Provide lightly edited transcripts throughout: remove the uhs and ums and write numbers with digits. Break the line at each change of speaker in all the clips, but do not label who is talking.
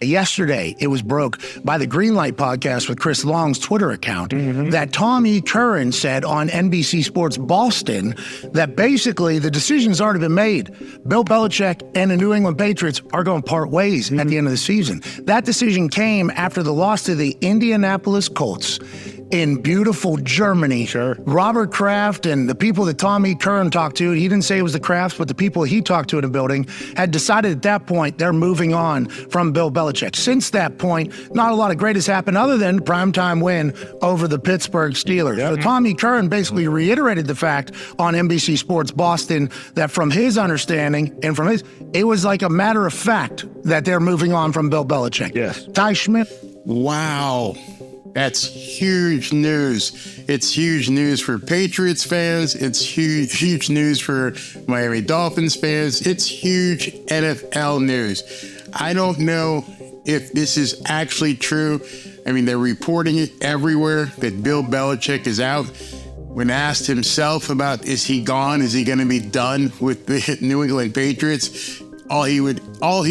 Yesterday, it was broke by the Greenlight podcast with Chris Long's Twitter account that Tom E. Curran said on NBC Sports Boston that basically the decision's already been made. Bill Belichick and the New England Patriots are going to part ways at the end of the season. That decision came after the loss to the Indianapolis Colts in beautiful Germany.
Sure.
Robert Kraft and the people that Tom E. Curran talked to, he didn't say it was the Krafts, but the people he talked to in the building had decided at that point they're moving on from Bill Belichick. Since that point, not a lot of great has happened other than primetime win over the Pittsburgh Steelers. So Tom E. Curran basically reiterated the fact on NBC Sports Boston that from his understanding and from his, it was like a matter of fact that they're moving on from Bill Belichick.
Yes.
Ty Schmidt.
Wow. That's huge news. It's huge news for Patriots fans. It's huge news for Miami Dolphins fans. It's huge NFL news. I don't know if this is actually true. I mean, they're reporting it everywhere that Bill Belichick is out. When asked himself about is he gone, is he going to be done with the New England Patriots, all he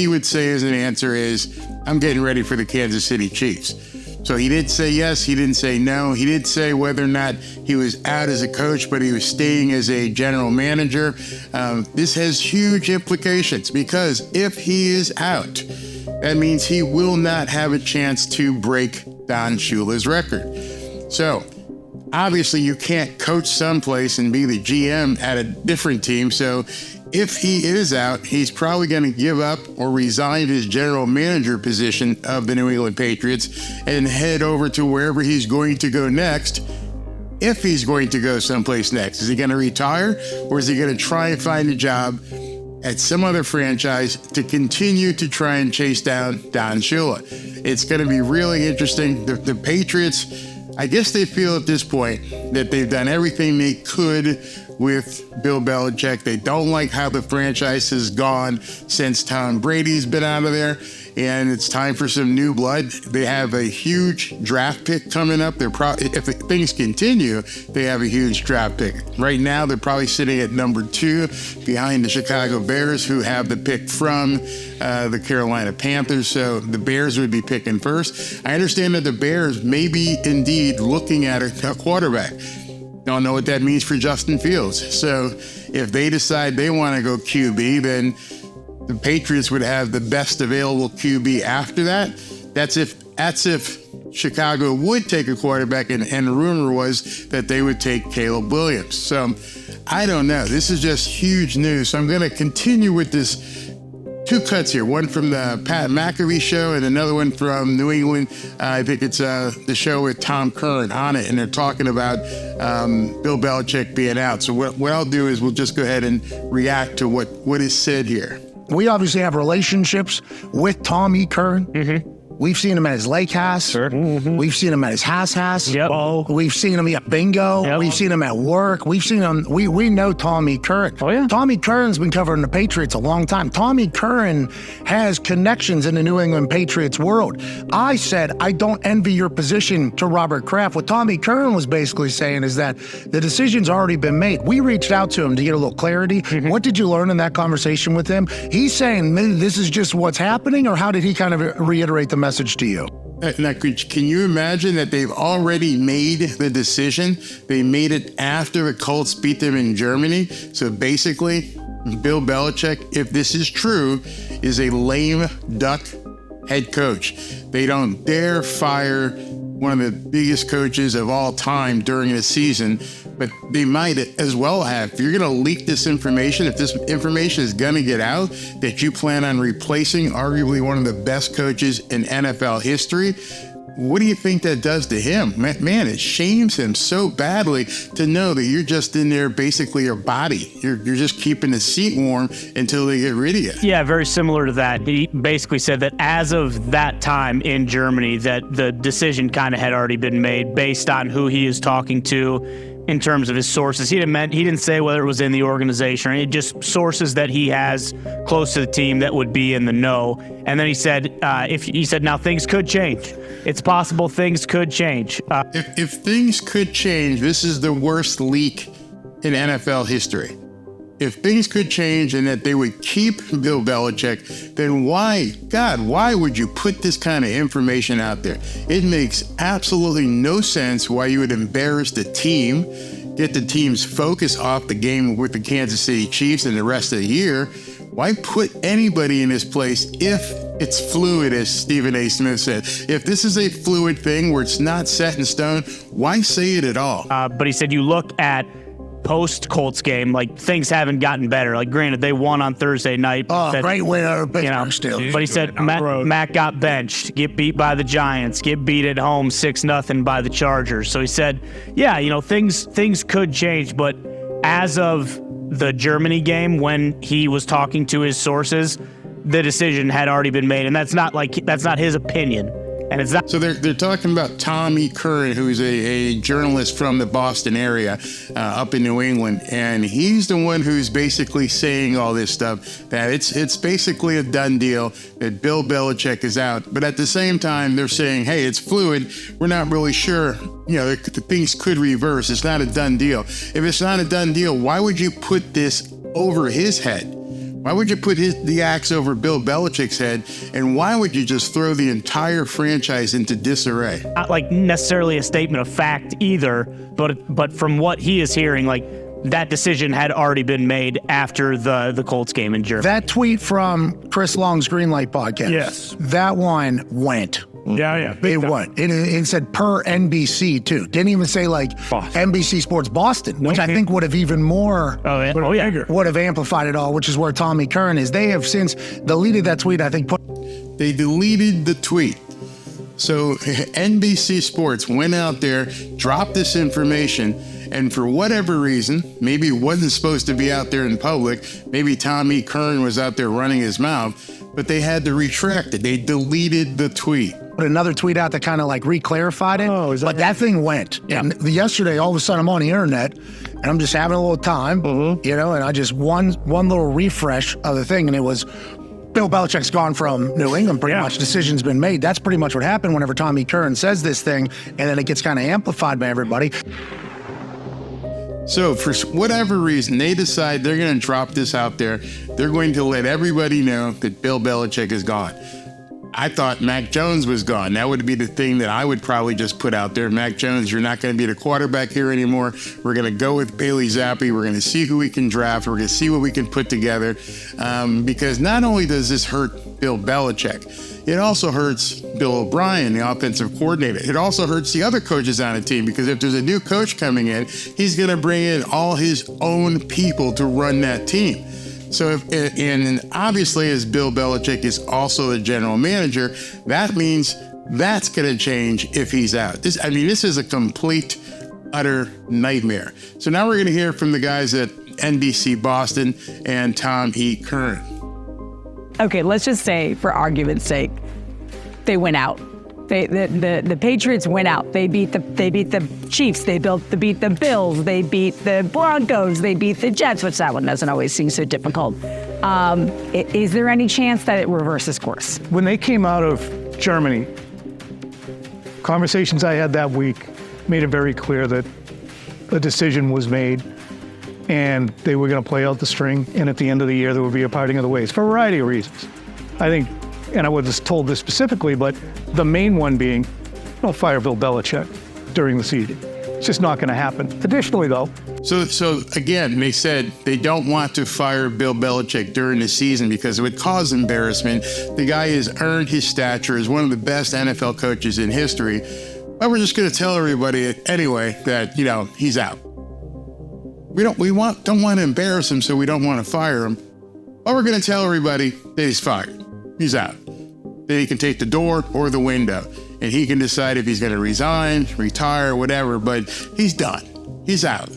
would say as an answer is, I'm getting ready for the Kansas City Chiefs. So he did say yes, he didn't say no. He did say whether or not he was out as a coach, but he was staying as a general manager. This has huge implications because if he is out, that means he will not have a chance to break Don Shula's record. So obviously you can't coach someplace and be the GM at a different team. So if he is out, he's probably going to give up or resign his general manager position of the New England Patriots and head over to wherever he's going to go next. If he's going to go someplace next, is he going to retire or is he going to try and find a job at some other franchise to continue to try and chase down Don Shula? It's going to be really interesting. The Patriots, I guess they feel at this point that they've done everything they could with Bill Belichick. They don't like how the franchise has gone since Tom Brady's been out of there, and it's time for some new blood. They have a huge draft pick coming up. If things continue, they have a huge draft pick. Right now, they're probably sitting at number 2 behind the Chicago Bears, who have the pick from the Carolina Panthers. So the Bears would be picking first. I understand that the Bears may be indeed looking at a quarterback. Don't know what that means for Justin Fields. So if they decide they want to go QB, then the Patriots would have the best available QB after that. That's if Chicago would take a quarterback, and the rumor was that they would take Caleb Williams. So I don't know. This is just huge news. So I'm going to continue with this. 2 cuts here, one from the Pat McAfee show and another one from New England. I think it's the show with Tom Curran on it, and they're talking about Bill Belichick being out. So what I'll do is we'll just go ahead and react to what is said here.
We obviously have relationships with Tom E. Curran. We've seen him at his lake house.
Sure.
We've seen him at his house.
Yep.
We've seen him at bingo.
Yep.
We've seen him at work. We've seen him. We know Tom E. Curran.
Oh, yeah.
Tom E. Curran's been covering the Patriots a long time. Tom E. Curran has connections in the New England Patriots world. I said, I don't envy your position to Robert Kraft. What Tom E. Curran was basically saying is that the decision's already been made. We reached out to him to get a little clarity. What did you learn in that conversation with him? He's saying this is just what's happening, or how did he kind of reiterate the message to you?
Now, can you imagine that they've already made the decision? They made it after the Colts beat them in Germany. So basically, Bill Belichick, if this is true, is a lame duck head coach. They don't dare fire one of the biggest coaches of all time during the season, but they might as well have. If you're going to leak this information, if this information is going to get out that you plan on replacing arguably one of the best coaches in NFL history, what do you think that does to him? Man, it shames him so badly to know that you're just in there basically your body. You're just keeping the seat warm until they get rid of you.
Yeah, very similar to that. He basically said that as of that time in Germany, that the decision kind of had already been made based on who he is talking to in terms of his sources. He didn't say whether it was in the organization or any, just sources that he has close to the team that would be in the know. And then he said, now things could change. It's possible things could change.
If things could change, this is the worst leak in NFL history. if things could change and that they would keep Bill Belichick, then why would you put this kind of information out there? It makes absolutely no sense why you would embarrass the team, get the team's focus off the game with the Kansas City Chiefs and the rest of the year. Why put anybody in this place if it's fluid, as Stephen A. Smith said? If this is a fluid thing where it's not set in stone, why say it at all?
But he said you look at post-Colts game, like things haven't gotten better. Like granted, they won on Thursday night.
Great winner, but still.
But he said Matt got benched, get beat by the Giants, get beat at home 6-0 by the Chargers. So he said, things could change, but as of the Germany game, when he was talking to his sources, the decision had already been made, and that's not his opinion. And it's not.
So they're talking about Tommy Curran, who's a journalist from the Boston area up in New England, and he's the one who's basically saying all this stuff, that it's basically a done deal, that Bill Belichick is out. But at the same time, they're saying, hey, it's fluid. We're not really sure. The things could reverse. It's not a done deal. If it's not a done deal, why would you put this over his head? Why would you put the axe over Bill Belichick's head? And why would you just throw the entire franchise into disarray?
Not like necessarily a statement of fact either, but from what he is hearing, like that decision had already been made after the Colts game in Germany.
That tweet from Chris Long's Greenlight podcast.
Yes.
That one went.
Yeah.
It went. It said per NBC too. Didn't even say like
Boston.
NBC Sports Boston, which I think would have even more would have amplified it all, which is where Tommy Curran is. They have since deleted that tweet, I think.
They deleted the tweet. So NBC Sports went out there, dropped this information, and for whatever reason, maybe it wasn't supposed to be out there in public, maybe Tommy Curran was out there running his mouth, but they had to retract it. They deleted the tweet.
Put another tweet out that kind of like re-clarified it.
Oh, is that
but that thing went.
Yeah.
And yesterday, all of a sudden, I'm on the internet, and I'm just having a little time, and I just one little refresh of the thing, and it was Bill Belichick's gone from New England. Pretty much, decision's been made. That's pretty much what happened whenever Tommy Curran says this thing, and then it gets kind of amplified by everybody.
So for whatever reason, they decide they're going to drop this out there. They're going to let everybody know that Bill Belichick is gone. I thought Mac Jones was gone. That would be the thing that I would probably just put out there. Mac Jones, you're not going to be the quarterback here anymore. We're going to go with Bailey Zappi. We're going to see who we can draft. We're going to see what we can put together. Because not only does this hurt Bill Belichick, it also hurts Bill O'Brien, the offensive coordinator. It also hurts the other coaches on the team, because if there's a new coach coming in, he's going to bring in all his own people to run that team. So and obviously, as Bill Belichick is also the general manager, that means that's going to change if he's out. This is a complete, utter nightmare. So now we're going to hear from the guys at NBC Boston and Tom E. Curran.
Okay, let's just say, for argument's sake, they went out. The Patriots went out. They beat the Chiefs. They beat the Bills. They beat the Broncos. They beat the Jets, which that one doesn't always seem so difficult. Is there any chance that it reverses course?
When they came out of Germany, conversations I had that week made it very clear that a decision was made and they were going to play out the string, and at the end of the year there would be a parting of the ways for a variety of reasons. I think, and I was told this specifically, but the main one being, don't fire Bill Belichick during the season. It's just not going to happen. Additionally, though.
So again, they said they don't want to fire Bill Belichick during the season because it would cause embarrassment. The guy has earned his stature as one of the best NFL coaches in history. But we're just going to tell everybody anyway that, he's out. We don't want to embarrass him, so we don't want to fire him. But we're going to tell everybody that he's fired. He's out. Then he can take the door or the window, and he can decide if he's going to resign, retire, whatever, but he's done. He's out.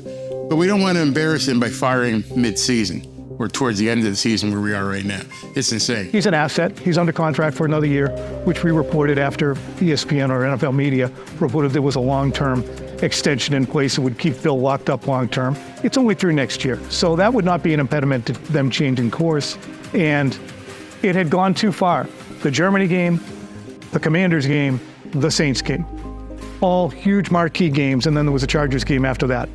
But we don't want to embarrass him by firing him mid-season or towards the end of the season where we are right now. It's insane.
He's an asset. He's under contract for another year, which we reported after ESPN or NFL Media reported there was a long-term extension in place that would keep Bill locked up long-term. It's only through next year. So that would not be an impediment to them changing course. And it had gone too far. The Germany game, the Commanders game, the Saints game. All huge marquee games, and then there was a Chargers game after that.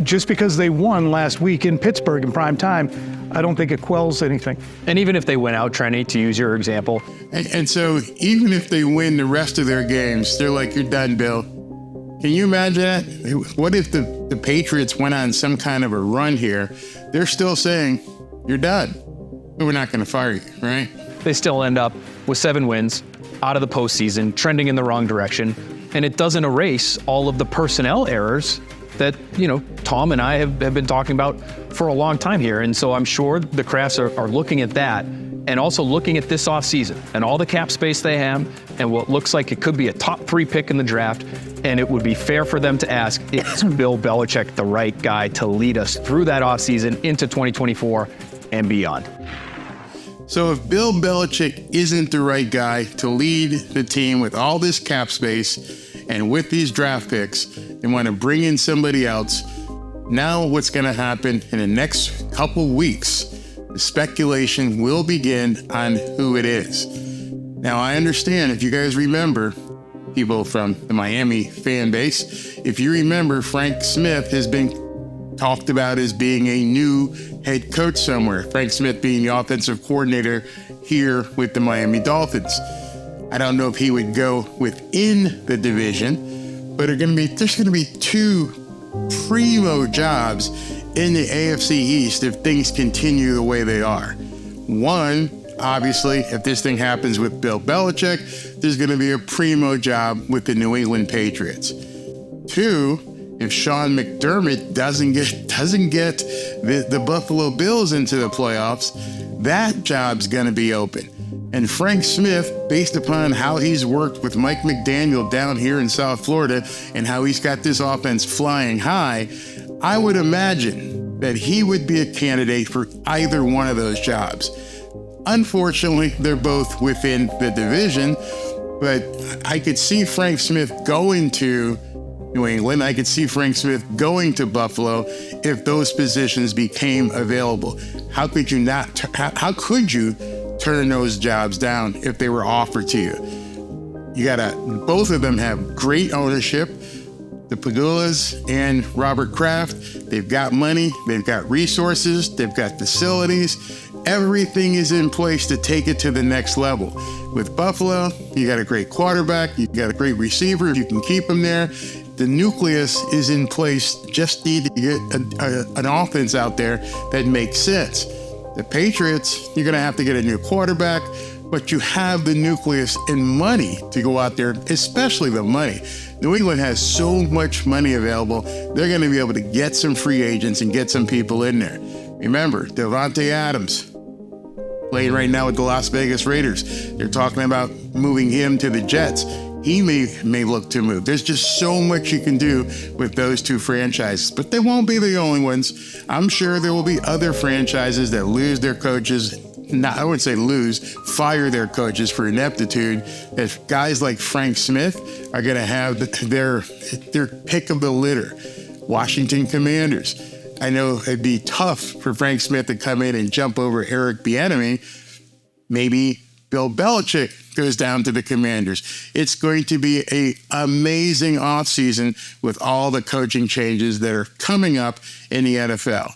just because they won last week in Pittsburgh in prime time, I don't think it quells anything.
And even if they went out, Trenny, to use your example.
And so even if they win the rest of their games, they're like, you're done, Bill. Can you imagine that? What if the Patriots went on some kind of a run here? They're still saying, you're done. We're not going to fire you, right?
They still end up with 7 wins, out of the postseason, trending in the wrong direction. And it doesn't erase all of the personnel errors that, Tom and I have been talking about for a long time here. And so I'm sure the Krafts are looking at that and also looking at this offseason and all the cap space they have and what looks like it could be a top 3 pick in the draft. And it would be fair for them to ask, is Bill Belichick the right guy to lead us through that offseason into 2024 and beyond?
So if Bill Belichick isn't the right guy to lead the team with all this cap space and with these draft picks and want to bring in somebody else, now what's going to happen in the next couple weeks, the speculation will begin on who it is. Now, I understand, if you guys remember, people from the Miami fan base, if you remember, Frank Smith has been talked about as being a new head coach somewhere. Frank Smith being the offensive coordinator here with the Miami Dolphins. I don't know if he would go within the division, but there's going to be 2 primo jobs in the AFC East if things continue the way they are. One, obviously, if this thing happens with Bill Belichick, there's going to be a primo job with the New England Patriots. 2, if Sean McDermott doesn't get the Buffalo Bills into the playoffs, that job's going to be open. And Frank Smith, based upon how he's worked with Mike McDaniel down here in South Florida and how he's got this offense flying high, I would imagine that he would be a candidate for either one of those jobs. Unfortunately, they're both within the division, but I could see Frank Smith going to New England. I could see Frank Smith going to Buffalo if those positions became available. How could you turn those jobs down if they were offered to you? Both of them have great ownership. The Pagulas and Robert Kraft, they've got money, they've got resources, they've got facilities. Everything is in place to take it to the next level. With Buffalo, you got a great quarterback, you got a great receiver, you can keep him there. The nucleus is in place, just need to get an offense out there that makes sense. The Patriots, you're going to have to get a new quarterback, but you have the nucleus and money to go out there, especially the money. New England has so much money available, they're going to be able to get some free agents and get some people in there. Remember, Devontae Adams, playing right now with the Las Vegas Raiders. They're talking about moving him to the Jets. He may look to move. There's just so much you can do with those 2 franchises, but they won't be the only ones. I'm sure there will be other franchises that lose their coaches. I wouldn't say lose, fire their coaches for ineptitude. If guys like Frank Smith are going to have their pick of the litter. Washington Commanders. I know it'd be tough for Frank Smith to come in and jump over Eric Bieniemy. Maybe Bill Belichick goes down to the Commanders. It's going to be an amazing offseason with all the coaching changes that are coming up in the NFL.